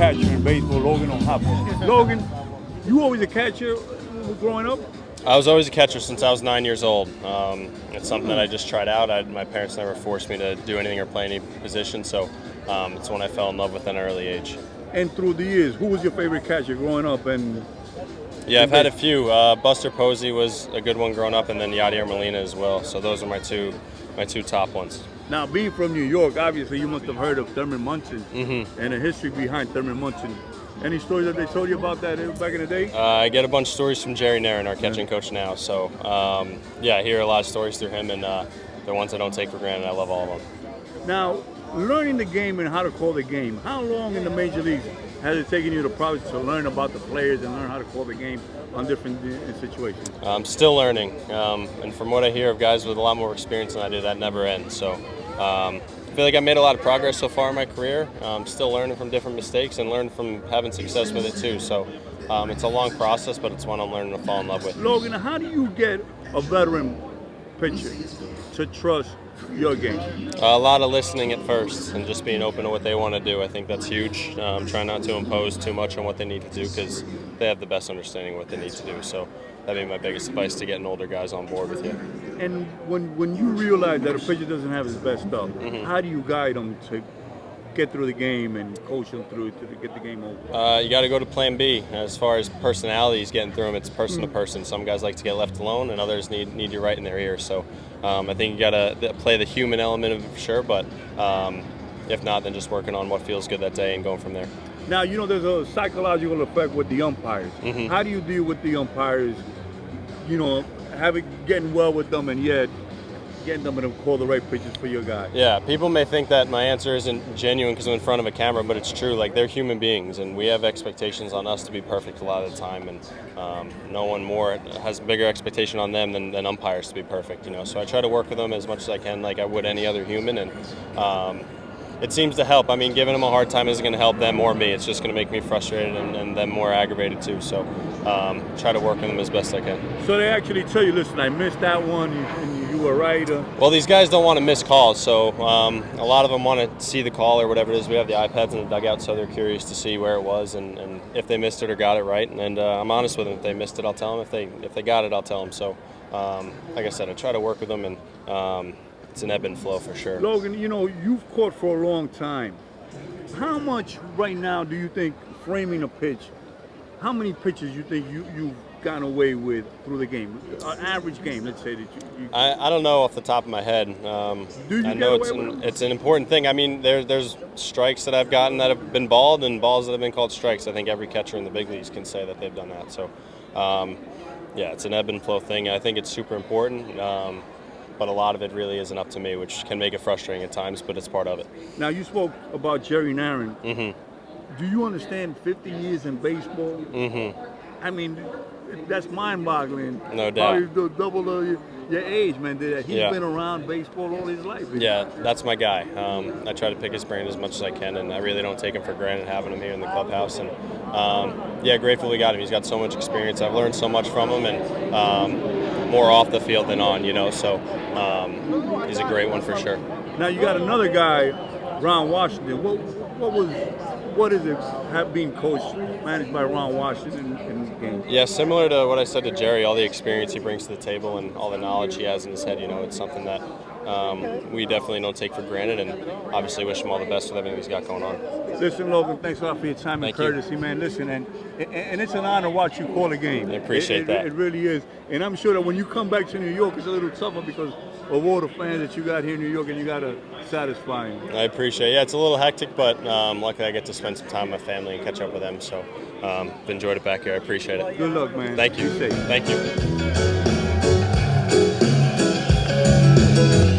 catcher in baseball, Logan on HOPPE. Logan, you always a catcher growing up? I was always a catcher since I was 9 years old. It's something that I just tried out. My parents never forced me to do anything or play any position, so it's one I fell in love with at an early age. And through the years, who was your favorite catcher growing up? Yeah, I've had a few. Buster Posey was a good one growing up, and then Yadier Molina as well. So those are my two top ones. Now, being from New York, obviously you must have heard of Thurman Munson and the history behind Thurman Munson. Any stories that they told you about that back in the day? I get a bunch of stories from Jerry NARRON, our catching coach now. So yeah, I hear a lot of stories through him, and they're ones I don't take for granted. I love all of them. Now, learning the game and how to call the game, how long in the major leagues has it taken you the process to learn about the players and learn how to call the game on different situations? I'm still learning, and from what I hear of guys with a lot more experience than I do, that never ends. So I feel like I've made a lot of progress so far in my career. I'm still learning from different mistakes and learning from having success with it too. So it's a long process, but it's one I'm learning to fall in love with. Logan, how do you get a veteran pitcher to trust your game? A lot of listening at first and just being open to what they want to do. I think that's huge. Try not to impose too much on what they need to do because they have the best understanding of what they need to do. So that'd be my biggest advice to getting older guys on board with you. And when you realize that a pitcher doesn't have his best stuff, how do you guide them to get through the game and coach them through to get the game over? You got to go to plan B. As far as personalities getting through them, it's person to person. Some guys like to get left alone, and others need you right in their ear. So I think you got to play the human element of it for sure, but if not, then just working on what feels good that day and going from there. Now, you know, there's a psychological effect with the umpires. How do you deal with the umpires, you know, getting well with them and yet getting them to call the right pitches for your guy? Yeah, people may think that my answer isn't genuine because I'm in front of a camera, but it's true. Like, they're human beings, and we have expectations on us to be perfect a lot of the time, and no one more has a bigger expectation on them than umpires to be perfect, you know. So I try to work with them as much as I can like I would any other human, and it seems to help. I mean, giving them a hard time isn't going to help them or me. It's just going to make me frustrated and them more aggravated too. So try to work with them as best I can. So they actually tell you, listen, I missed that one, and you were right? Well, these guys don't want to miss calls, so a lot of them want to see the call or whatever it is. We have the iPads in the dugout, so they're curious to see where it was and if they missed it or got it right. And I'm honest with them. If they missed it, I'll tell them. If they got it, I'll tell them. So like I said, I try to work with them, and it's an ebb and flow for sure. Logan, you know, you've caught for a long time. How much right now do you think framing a pitch, how many pitches you think you've gotten away with through the game? An average game, let's say that you I don't know off the top of my head. Do you I know it's an important thing. I mean, there's strikes that I've gotten that have been balled and balls that have been called strikes. I think every catcher in the big leagues can say that they've done that. So, yeah, it's an ebb and flow thing. I think it's super important. But a lot of it really isn't up to me, which can make it frustrating at times, but it's part of it. Now, you spoke about Jerry NARRON. Do you understand 50 years in baseball? I mean, that's mind-boggling. No doubt. Probably double your age, man. He's been around baseball all his life. Yeah, that's my guy. I try to pick his brain as much as I can, and I really don't take him for granted having him here in the clubhouse. And yeah, grateful we got him. He's got so much experience. I've learned so much from him, and more off the field than on, you know. So he's a great one for sure. Now you got another guy, Ron Washington. What is it being coached, managed by Ron Washington in this game? Yeah, similar to what I said to Jerry, all the experience he brings to the table and all the knowledge he has in his head, you know, it's something that we definitely don't take for granted, and obviously wish him all the best with everything he's got going on. Listen, Logan, thanks a lot for your time and courtesy, man. Listen, and it's an honor to watch you call a game. I appreciate that. It really is. And I'm sure that when you come back to New York, it's a little tougher because of all the fans that you got here in New York, and you got to satisfy them. I appreciate it. Yeah, it's a little hectic, but luckily I get to spend some time with my family and catch up with them. So enjoyed it back here. I appreciate it. Good luck, man. Thank you. Be safe. Thank you.